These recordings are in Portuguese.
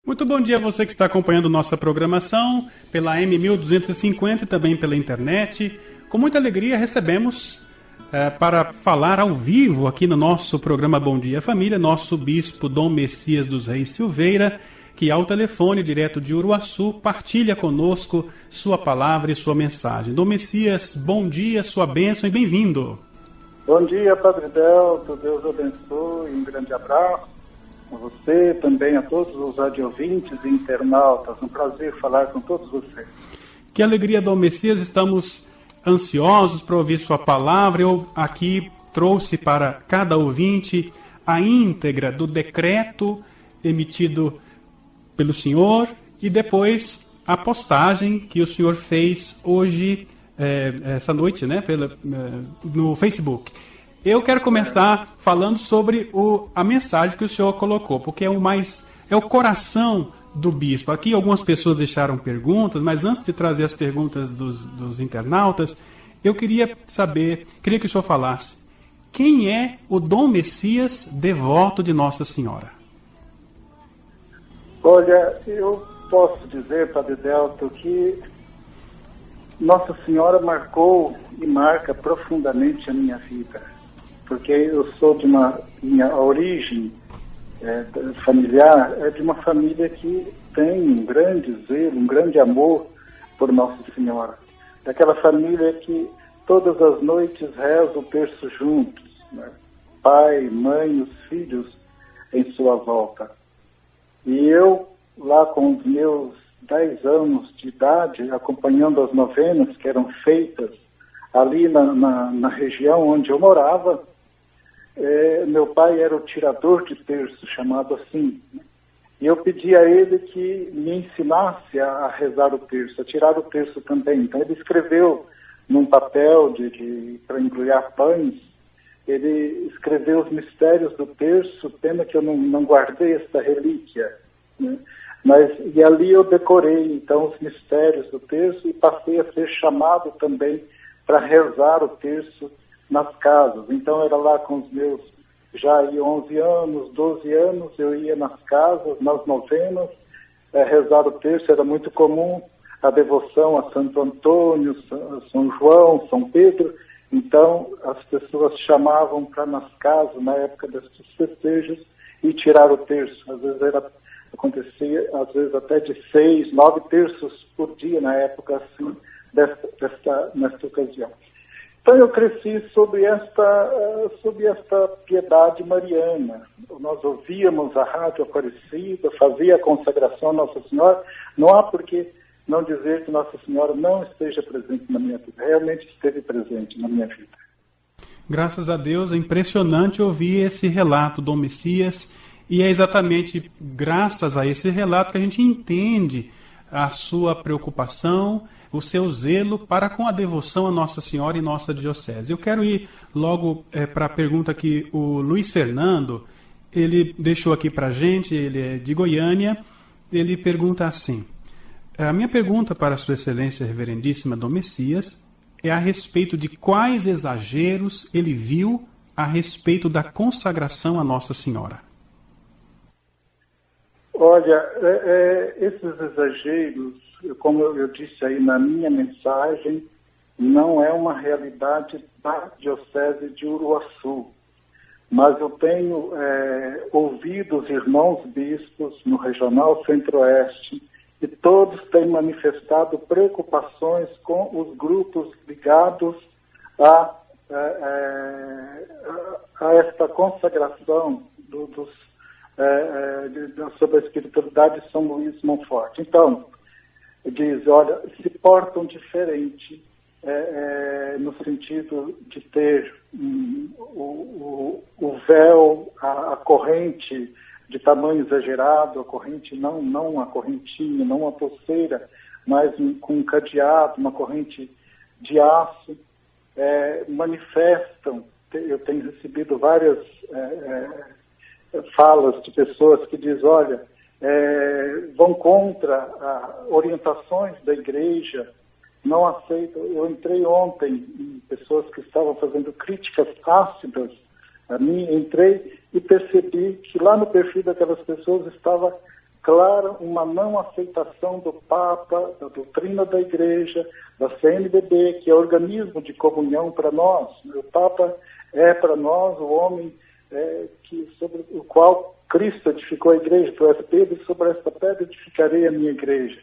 Muito bom dia a você que está acompanhando nossa programação pela M1250 e também pela internet. Com muita alegria recebemos para falar ao vivo aqui no nosso programa Bom Dia Família, nosso bispo Dom Messias dos Reis Silveira, que ao telefone direto de Uruaçu partilha conosco sua palavra e sua mensagem. Dom Messias, bom dia, sua bênção e bem-vindo. Bom dia, Padre Delto, Deus abençoe, um grande abraço a você, também a todos os radiovintes e internautas. Um prazer falar com todos vocês. Que alegria, Dom Messias, estamos ansiosos para ouvir sua palavra. Eu aqui trouxe para cada ouvinte a íntegra do decreto emitido pelo senhor e depois a postagem que o senhor fez hoje, essa noite, né, no Facebook. Eu quero começar falando sobre a mensagem que o senhor colocou, porque é o coração do bispo. Aqui algumas pessoas deixaram perguntas, mas antes de trazer as perguntas dos internautas, eu queria que o senhor falasse quem é o Dom Messias devoto de Nossa Senhora. Olha, eu posso dizer, Padre Delto, que Nossa Senhora marcou e marca profundamente a minha vida. Porque eu sou minha origem familiar é de uma família que tem um grande zelo, um grande amor por Nossa Senhora. Daquela família que todas as noites reza o terço juntos, né? Pai, mãe, os filhos em sua volta. E eu, lá com os meus 10 anos de idade, acompanhando as novenas que eram feitas ali na região onde eu morava, meu pai era o tirador de terço, chamado assim, né? E eu pedi a ele que me ensinasse a rezar o terço, a tirar o terço também. Então ele escreveu num papel para embrulhar pães, ele escreveu os mistérios do terço, pena que eu não guardei essa relíquia, né? E ali eu decorei então os mistérios do terço e passei a ser chamado também para rezar o terço nas casas. Então era lá com os meus já 11 anos, 12 anos, eu ia nas casas, nas novenas, rezar o terço. Era muito comum a devoção a Santo Antônio, São João, São Pedro. Então as pessoas chamavam para nas casas, na época desses festejos, e tirar o terço. Às vezes acontecia, às vezes até de 6, 9 terços por dia na época, assim, nesta ocasião. Então eu cresci sob esta piedade mariana. Nós ouvíamos a Rádio Aparecida, fazia a consagração a Nossa Senhora. Não há por que não dizer que Nossa Senhora não esteja presente na minha vida. Realmente esteve presente na minha vida. Graças a Deus, é impressionante ouvir esse relato, Dom Messias, e é exatamente graças a esse relato que a gente entende a sua preocupação, o seu zelo para com a devoção a Nossa Senhora e nossa diocese. Eu quero ir logo para a pergunta que o Luiz Fernando, ele deixou aqui para a gente, ele é de Goiânia, ele pergunta assim: a minha pergunta para Sua Excelência Reverendíssima Dom Messias é a respeito de quais exageros ele viu a respeito da consagração a Nossa Senhora. Olha, esses exageros, como eu disse aí na minha mensagem, não é uma realidade da Diocese de Uruaçu. Mas eu tenho ouvido os irmãos bispos no Regional Centro-Oeste e todos têm manifestado preocupações com os grupos ligados a esta consagração sobre a espiritualidade de São Luís Montfort. Então, diz, olha, se portam diferente no sentido de ter o véu, a corrente de tamanho exagerado, a corrente não a correntinha, não a pulseira, mas com um cadeado, uma corrente de aço, manifestam. Eu tenho recebido várias falas de pessoas que dizem, olha, vão contra orientações da igreja, não aceitam. Eu entrei ontem em pessoas que estavam fazendo críticas ácidas a mim, entrei e percebi que lá no perfil daquelas pessoas estava clara uma não aceitação do Papa, da doutrina da Igreja, da CNBB, que é organismo de comunhão para nós. O Papa é para nós o homem sobre o qual Cristo edificou a Igreja. Tu és Pedro, e sobre esta pedra edificarei a minha Igreja.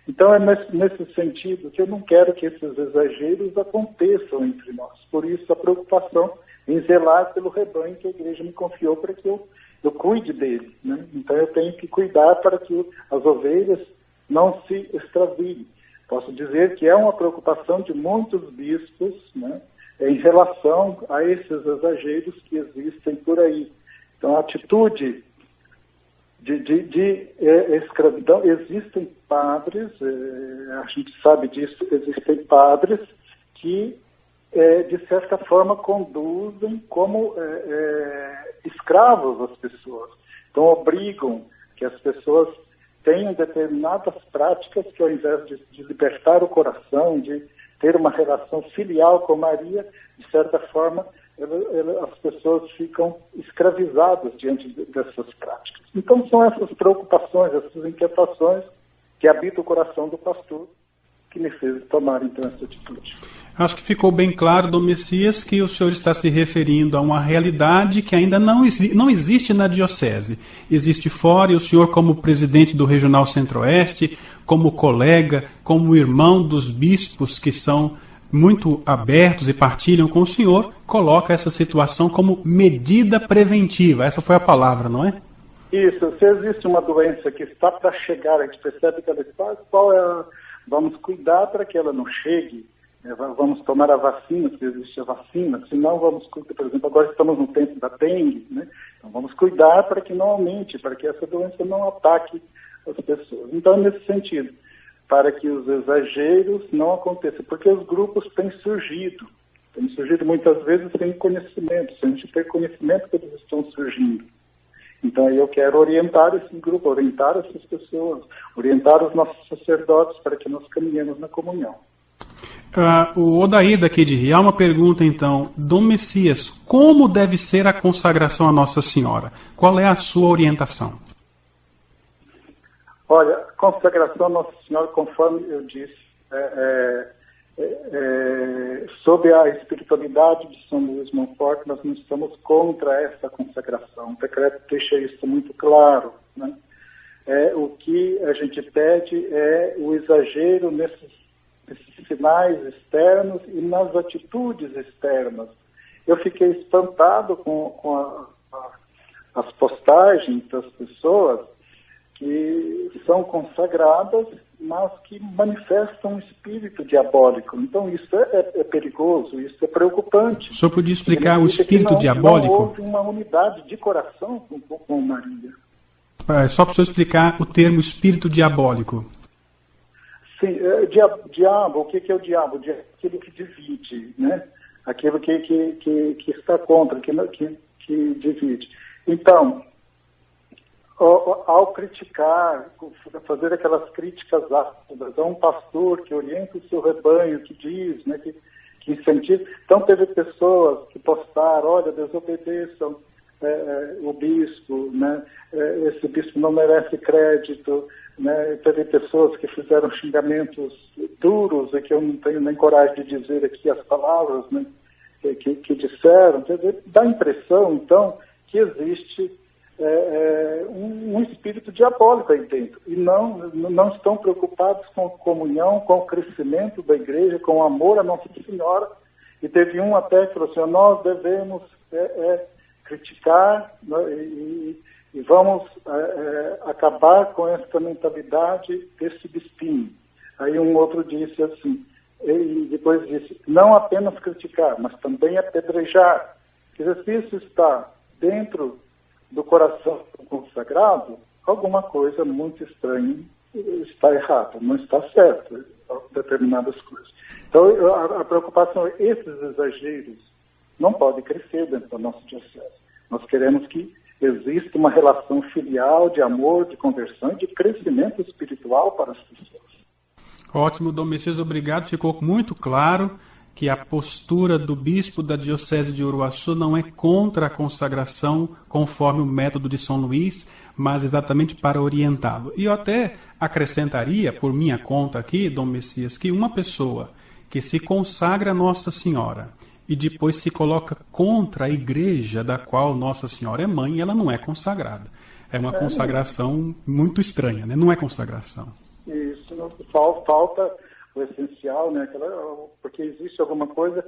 Então é nesse sentido que eu não quero que esses exageros aconteçam entre nós. Por isso a preocupação em zelar pelo rebanho que a Igreja me confiou para que eu cuide dele, né? Então eu tenho que cuidar para que as ovelhas não se extraviem. Posso dizer que é uma preocupação de muitos bispos, né, em relação a esses exageros que existem por aí. Então a atitude de escravidão, existem padres, a gente sabe disso, existem padres que de certa forma conduzem como escravos as pessoas. Então obrigam que as pessoas tenham determinadas práticas que, ao invés de libertar o coração, de ter uma relação filial com Maria, de certa forma as pessoas ficam escravizadas diante dessas práticas. Então são essas preocupações, essas inquietações que habitam o coração do pastor que me fez tomar então essa atitude. Acho que ficou bem claro, Dom Messias, que o senhor está se referindo a uma realidade que ainda não existe na diocese. Existe fora, e o senhor, como presidente do Regional Centro-Oeste, como colega, como irmão dos bispos que são muito abertos e partilham com o senhor, coloca essa situação como medida preventiva. Essa foi a palavra, não é? Isso. Se existe uma doença que está para chegar, a gente percebe que ela está, vamos cuidar para que ela não chegue. Vamos tomar a vacina, se existe a vacina, senão vamos cuidar, por exemplo, agora estamos no tempo da dengue, né? Então vamos cuidar para que não aumente, para que essa doença não ataque as pessoas. Então, nesse sentido, para que os exageros não aconteçam, porque os grupos têm surgido muitas vezes sem conhecimento, sem a gente ter conhecimento que eles estão surgindo. Então, eu quero orientar esse grupo, orientar essas pessoas, orientar os nossos sacerdotes para que nós caminhemos na comunhão. O Odair daqui de Rialma pergunta então, Dom Messias, como deve ser a consagração a Nossa Senhora? Qual é a sua orientação? Olha, a consagração a Nossa Senhora, conforme eu disse, sob a espiritualidade de São Luís Montfort, nós não estamos contra essa consagração. O decreto deixa isso muito claro, né? O que a gente pede é o exagero nesses sinais externos e nas atitudes externas. Eu fiquei espantado com as postagens das pessoas que são consagradas, mas que manifestam um espírito diabólico. Então isso é perigoso, isso é preocupante. O senhor podia explicar o espírito diabólico? Não houve uma unidade de coração com Maria. Só para o senhor explicar o termo espírito diabólico. Sim, diabo, o que é o diabo? Aquilo que divide, né? Aquilo que está contra, que divide. Então, ao criticar, fazer aquelas críticas ácidas a um pastor que orienta o seu rebanho, que diz, né, que incentiva. Então, teve pessoas que postaram, olha, desobedeçam o bispo, né? Esse bispo não merece crédito, né? Teve pessoas que fizeram xingamentos duros e que eu não tenho nem coragem de dizer aqui as palavras, né, que disseram. Dá a impressão, então, que existe um espírito diabólico aí dentro e não estão preocupados com a comunhão, com o crescimento da igreja, com o amor à Nossa Senhora. E teve um até que falou assim, nós devemos criticar, né, e vamos acabar com essa mentalidade desse bispinho. Aí um outro disse assim, e depois disse, não apenas criticar, mas também apedrejar. Quer dizer, se isso está dentro do coração consagrado, alguma coisa muito estranha está errada, não está certo, determinadas coisas. Então, a preocupação é esses exageros não podem crescer dentro da nossa diocese. Nós queremos que exista uma relação filial de amor, de conversão e de crescimento espiritual para as pessoas. Ótimo, Dom Messias, obrigado. Ficou muito claro que a postura do bispo da Diocese de Uruaçu não é contra a consagração conforme o método de São Luís, mas exatamente para orientá-lo. E eu até acrescentaria, por minha conta aqui, Dom Messias, que uma pessoa que se consagra a Nossa Senhora e depois se coloca contra a igreja da qual Nossa Senhora é mãe, ela não é consagrada. É uma consagração muito estranha, né? Não é consagração. Isso, falta o essencial, né? Porque existe alguma coisa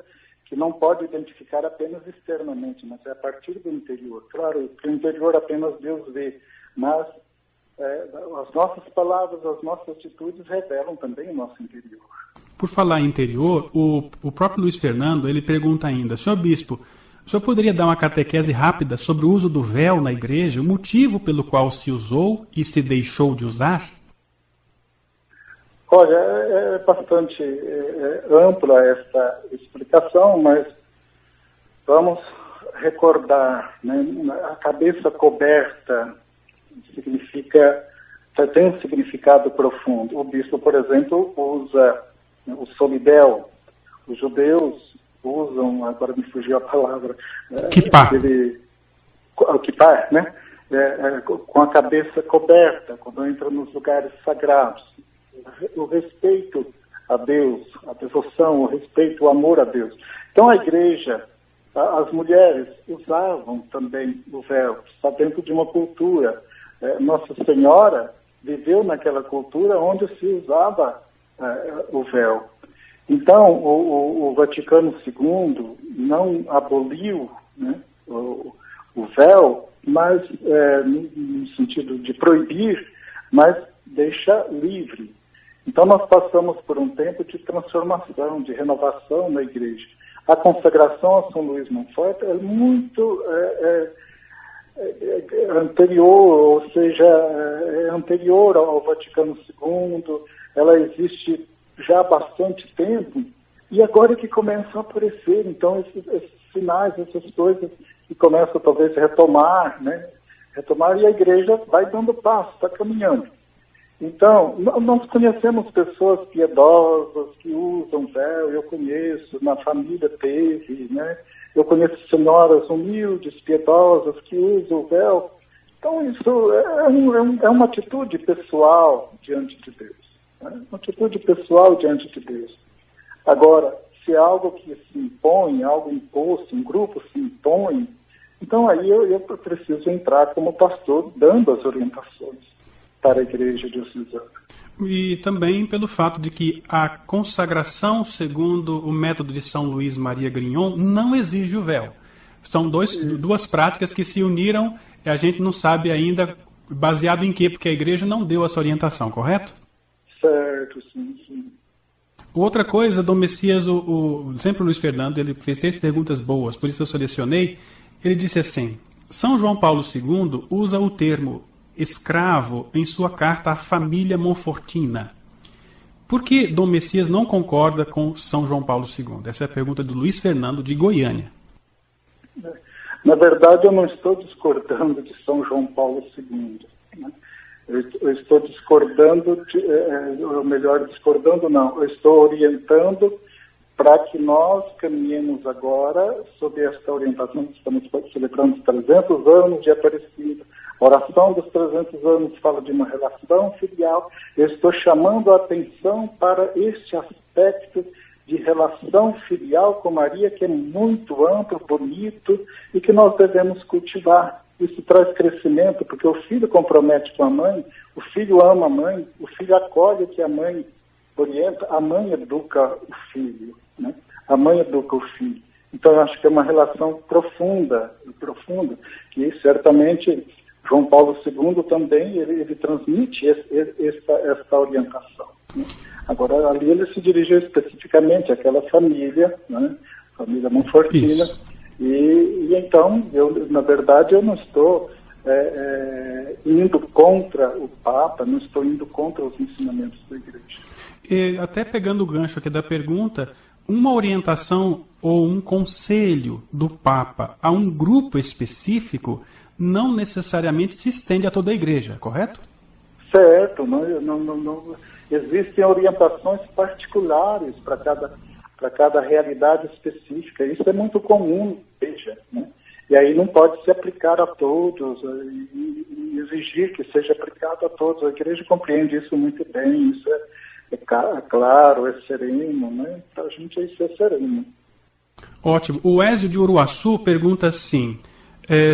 que não pode identificar apenas externamente, mas é a partir do interior. Claro, que o interior apenas Deus vê, mas as nossas palavras, as nossas atitudes revelam também o nosso interior. Por falar em interior, o próprio Luiz Fernando, ele pergunta ainda: senhor bispo, o senhor poderia dar uma catequese rápida sobre o uso do véu na igreja, o motivo pelo qual se usou e se deixou de usar? Olha, é bastante ampla essa explicação, mas vamos recordar, né? A cabeça coberta tem um significado profundo. O bispo, por exemplo, usa o solidel. Os judeus usam, agora me fugiu a palavra, Kippá. O kippá, né? Com a cabeça coberta, quando entra nos lugares sagrados. O respeito a Deus, a devoção, o respeito, o amor a Deus. Então a igreja, as mulheres usavam também o véu, está dentro de uma cultura. Nossa Senhora viveu naquela cultura onde se usava o véu. Então o Vaticano II não aboliu, né, o véu, mas no sentido de proibir, mas deixa livre. Então nós passamos por um tempo de transformação, de renovação na igreja. A consagração a São Luís Monfort é muito anterior, ou seja, é anterior ao Vaticano II, ela existe já há bastante tempo, e agora que começam a aparecer, então, esses sinais, essas coisas que começam talvez a retomar, né? E a igreja vai dando passo, está caminhando. Então, nós conhecemos pessoas piedosas que usam véu, eu conheço, na família teve, né? Eu conheço senhoras humildes, piedosas, que usam o véu. Então, isso é uma atitude pessoal diante de Deus. Né? Uma atitude pessoal diante de Deus. Agora, se é algo que se impõe, algo imposto, um grupo se impõe, então aí eu preciso entrar como pastor dando as orientações para a igreja diocesana. E também pelo fato de que a consagração, segundo o método de São Luís Maria Grignon, não exige o véu. São duas práticas que se uniram e a gente não sabe ainda baseado em quê, porque a igreja não deu essa orientação, correto? Certo, sim, sim. Outra coisa, Dom Messias, sempre o Luiz Fernando, ele fez 3 perguntas boas, por isso eu selecionei. Ele disse assim: São João Paulo II usa o termo escravo em sua carta à família Monfortina. Por que Dom Messias não concorda com São João Paulo II? Essa é a pergunta do Luiz Fernando, de Goiânia. Na verdade, eu não estou discordando de São João Paulo II. Né? Eu estou discordando, ou melhor, discordando não, eu estou orientando para que nós caminhemos agora sob esta orientação. Estamos celebrando os 300 anos de Aparecida. A oração dos 300 anos fala de uma relação filial. Eu estou chamando a atenção para este aspecto de relação filial com Maria, que é muito amplo, bonito, e que nós devemos cultivar. Isso traz crescimento, porque o filho compromete com a mãe, o filho ama a mãe, o filho acolhe o que a mãe orienta, a mãe educa o filho, né? A mãe educa o filho. Então, eu acho que é uma relação profunda, que certamente João Paulo II também, ele transmite esta orientação. Né? Agora, ali ele se dirigiu especificamente àquela família, né? Família Monfortina. E então, na verdade, eu não estou indo contra o Papa, não estou indo contra os ensinamentos da Igreja. E até pegando o gancho aqui da pergunta, uma orientação ou um conselho do Papa a um grupo específico não necessariamente se estende a toda a Igreja, correto? Certo, não existem orientações particulares para cada... para cada realidade específica. Isso é muito comum, veja, né? E aí não pode se aplicar a todos e exigir que seja aplicado a todos. A igreja compreende isso muito bem, isso é claro, é sereno, né? Para a gente isso é sereno. Ótimo. O Ézio de Uruaçu pergunta assim,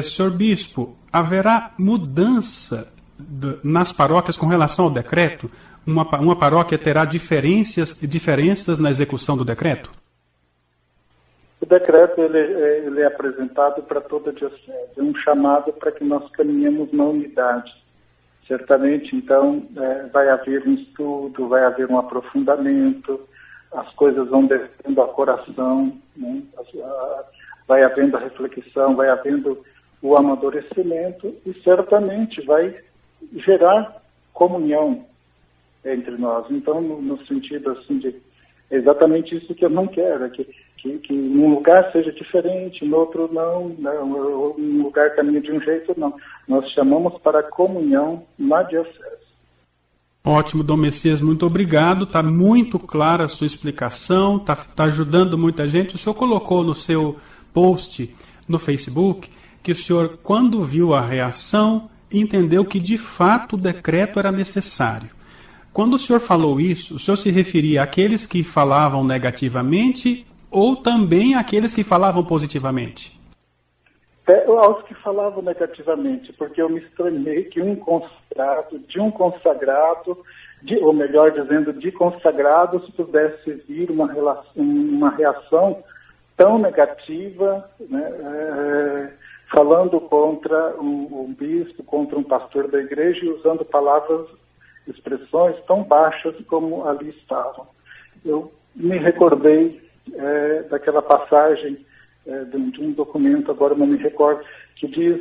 senhor Bispo, haverá mudança nas paróquias com relação ao decreto? Uma paróquia terá diferenças na execução do decreto? O decreto ele é apresentado para toda a diocese, é um chamado para que nós caminhemos na unidade. Certamente, então, vai haver um estudo, vai haver um aprofundamento, as coisas vão descendo ao coração, né? Vai havendo a reflexão, vai havendo o amadurecimento e certamente vai gerar comunhão entre nós. Então, no sentido assim de exatamente isso que eu não quero, que num lugar seja diferente, no outro não, um lugar caminha de um jeito, não. Nós chamamos para a comunhão na diocese. Ótimo, Dom Messias, muito obrigado. Está muito clara a sua explicação, está ajudando muita gente. O senhor colocou no seu post no Facebook que o senhor, quando viu a reação, entendeu que de fato o decreto era necessário. Quando o senhor falou isso, o senhor se referia àqueles que falavam negativamente ou também àqueles que falavam positivamente? Aos que falavam negativamente, porque eu me estranhei que um consagrado, ou melhor dizendo, de consagrados, pudesse vir uma reação tão negativa, né, falando contra um bispo, contra um pastor da igreja e usando expressões tão baixas como ali estavam. Eu me recordei daquela passagem de um documento, agora não me recordo, que diz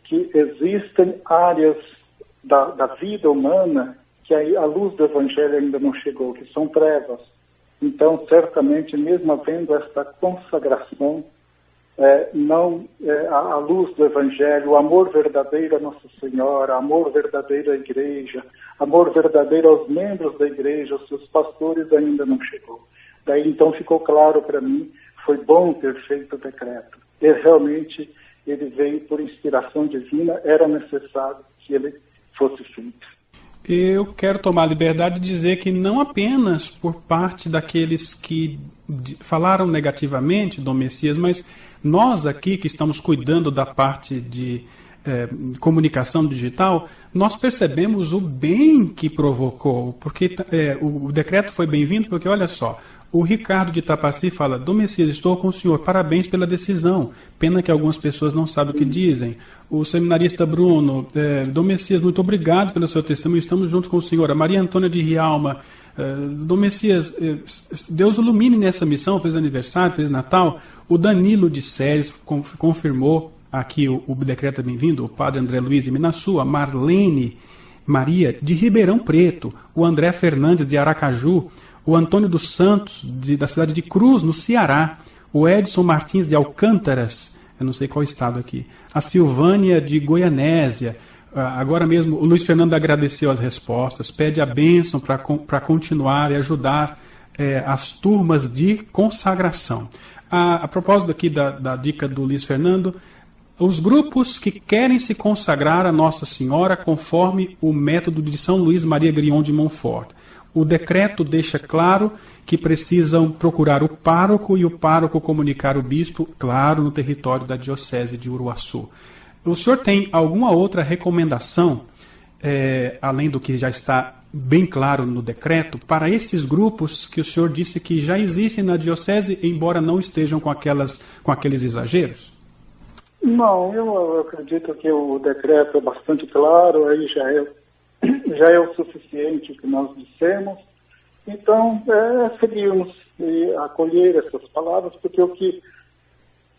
que existem áreas da vida humana que a luz do Evangelho ainda não chegou, que são trevas. Então, certamente, mesmo havendo esta consagração, a luz do Evangelho, o amor verdadeiro a Nossa Senhora, amor verdadeiro à Igreja, amor verdadeiro aos membros da Igreja, aos seus pastores, ainda não chegou. Daí, então, ficou claro para mim, foi bom ter feito o decreto. E realmente, ele veio por inspiração divina, era necessário que ele fosse feito. Eu quero tomar a liberdade de dizer que não apenas por parte daqueles que falaram negativamente, Dom Messias, mas nós aqui que estamos cuidando da parte de comunicação digital, nós percebemos o bem que provocou, porque o decreto foi bem-vindo, porque olha só, o Ricardo de Itapaci fala, Dom Messias, estou com o senhor, parabéns pela decisão, pena que algumas pessoas não sabem o que dizem. O seminarista Bruno, Dom Messias, muito obrigado pelo seu testemunho, estamos junto com o senhor. A Maria Antônia de Rialma, Dom Messias, Deus ilumine nessa missão, feliz aniversário, feliz Natal. O Danilo de Séries confirmou aqui o decreto é bem-vindo, o padre André Luiz de Minaçu, a Marlene Maria de Ribeirão Preto, o André Fernandes de Aracaju, o Antônio dos Santos, da cidade de Cruz, no Ceará, o Edson Martins de Alcântaras, eu não sei qual estado aqui, a Silvânia de Goianésia, agora mesmo o Luiz Fernando agradeceu as respostas, pede a bênção para continuar e ajudar as turmas de consagração. A propósito aqui da dica do Luiz Fernando, os grupos que querem se consagrar a Nossa Senhora conforme o método de São Luís Maria Grion de Montfort. O decreto deixa claro que precisam procurar o pároco e o pároco comunicar o bispo, claro, no território da Diocese de Uruaçu. O senhor tem alguma outra recomendação, além do que já está bem claro no decreto, para esses grupos que o senhor disse que já existem na Diocese, embora não estejam com aqueles exageros? Não, eu acredito que o decreto é bastante claro, aí já é o suficiente o que nós dissemos. Então, seguirmos e acolher essas palavras, porque o que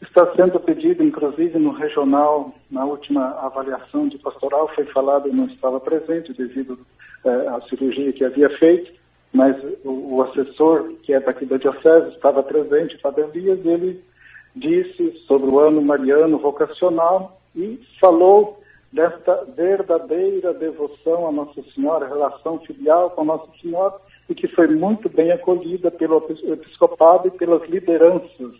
está sendo pedido, inclusive no regional, na última avaliação de pastoral, foi falado, eu não estava presente devido à cirurgia que havia feito, mas o assessor, que é daqui da Diocese, estava presente, Padre Elias, e ele disse sobre o ano mariano vocacional e falou desta verdadeira devoção à Nossa Senhora, relação filial com a Nossa Senhora, e que foi muito bem acolhida pelo episcopado e pelas lideranças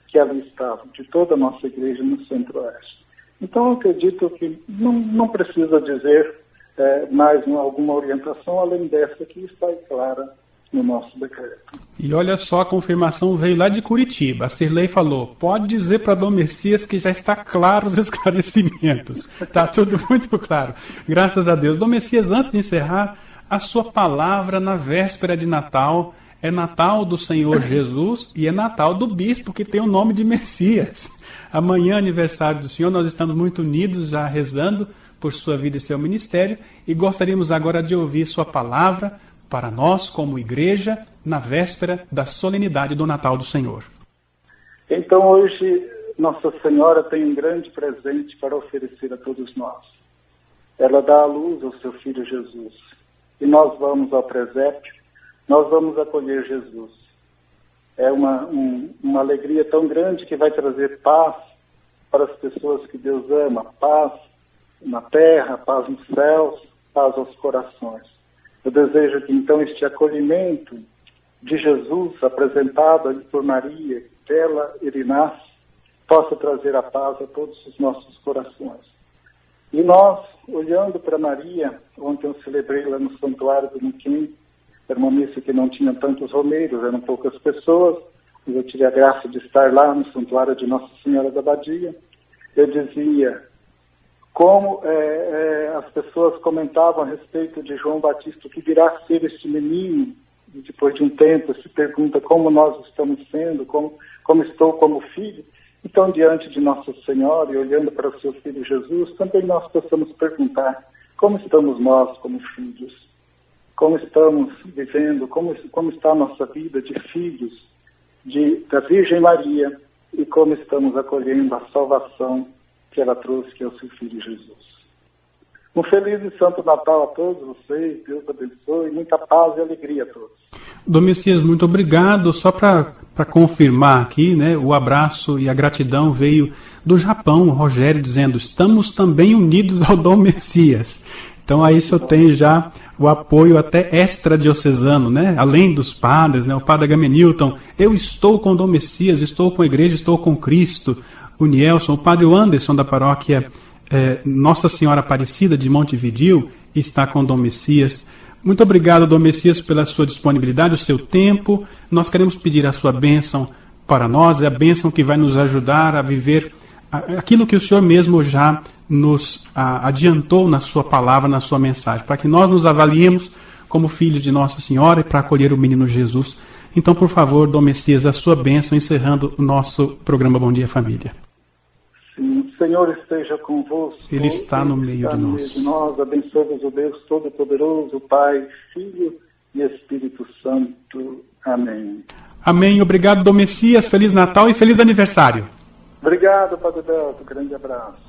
que ali estavam, de toda a nossa igreja no Centro-Oeste. Então, eu acredito que não precisa dizer mais alguma orientação, além dessa que está clara no nosso decreto. E olha só, a confirmação veio lá de Curitiba. A Cirlei falou, pode dizer para Dom Messias que já está claro os esclarecimentos. Está tudo muito claro. Graças a Deus. Dom Messias, antes de encerrar, a sua palavra na véspera de Natal é Natal do Senhor Jesus e é Natal do Bispo, que tem o nome de Messias. Amanhã, aniversário do Senhor, nós estamos muito unidos, já rezando por sua vida e seu ministério, e gostaríamos agora de ouvir sua palavra para nós, como igreja, na véspera da solenidade do Natal do Senhor. Então, hoje, Nossa Senhora tem um grande presente para oferecer a todos nós. Ela dá à luz ao seu Filho Jesus. E nós vamos ao presépio, nós vamos acolher Jesus. É uma alegria tão grande que vai trazer paz para as pessoas que Deus ama. Paz na terra, paz nos céus, paz aos corações. Eu desejo que, então, este acolhimento de Jesus, apresentado ali por Maria, dela ele nasce, possa trazer a paz a todos os nossos corações. E nós, olhando para Maria, ontem eu celebrei lá no Santuário do Miquim, era uma missa que não tinha tantos romeiros, eram poucas pessoas, mas eu tive a graça de estar lá no Santuário de Nossa Senhora da Abadia. Eu dizia como as pessoas comentavam a respeito de João Batista, que virá a ser este menino, e depois de um tempo se pergunta como nós estamos sendo, como estou como filho. Então, diante de Nossa Senhora e olhando para o seu Filho Jesus, também nós possamos perguntar como estamos nós como filhos, como estamos vivendo, como está a nossa vida de filhos da Virgem Maria e como estamos acolhendo a salvação que ela trouxe, que é o seu Filho Jesus. Um feliz e santo Natal a todos vocês, Deus abençoe, muita paz e alegria a todos. Dom Messias, muito obrigado. Só para confirmar aqui, né, o abraço e a gratidão veio do Japão, o Rogério dizendo, estamos também unidos ao Dom Messias. Então aí eu tenho já o apoio até extra-diocesano, né? Além dos padres, né? O padre Agamenilton, eu estou com o Dom Messias, estou com a igreja, estou com Cristo. O Nielson, o padre Anderson da paróquia Nossa Senhora Aparecida de Montevidéu está com o Dom Messias. Muito obrigado, Dom Messias, pela sua disponibilidade, o seu tempo. Nós queremos pedir a sua bênção para nós, é a bênção que vai nos ajudar a viver aquilo que o Senhor mesmo já nos adiantou na sua palavra, na sua mensagem, para que nós nos avaliemos como filhos de Nossa Senhora e para acolher o menino Jesus. Então, por favor, Dom Messias, a sua bênção, encerrando o nosso programa Bom Dia Família. Sim, o Senhor esteja convosco. Ele está no meio de nós. Abençoe-vos o Deus Todo-Poderoso, Pai, Filho e Espírito Santo. Amém. Amém. Obrigado, Dom Messias. Feliz Natal e feliz aniversário. Obrigado, Padre Delto. Grande abraço.